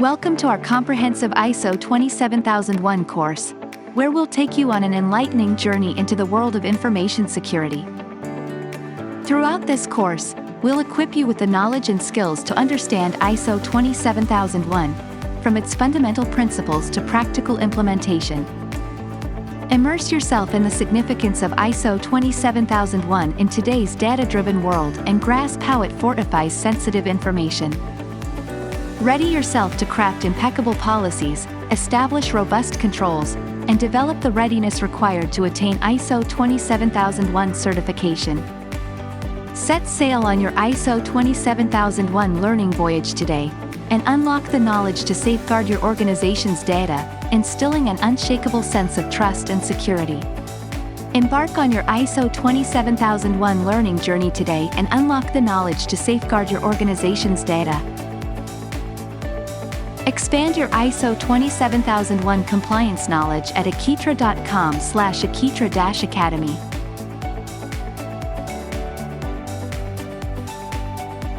Welcome to our comprehensive ISO 27001 course, where we'll take you on an enlightening journey into the world of information security. Throughout this course, we'll equip you with the knowledge and skills to understand ISO 27001, from its fundamental principles to practical implementation. Immerse yourself in the significance of ISO 27001 in today's data-driven world and grasp how it fortifies sensitive information. Ready yourself to craft impeccable policies, establish robust controls, and develop the readiness required to attain ISO 27001 certification. Set sail on your ISO 27001 learning voyage today, and unlock the knowledge to safeguard your organization's data, instilling an unshakable sense of trust and security. Embark on your ISO 27001 learning journey today and unlock the knowledge to safeguard your organization's data. Expand your ISO 27001 compliance knowledge at akitra.com/akitra-academy.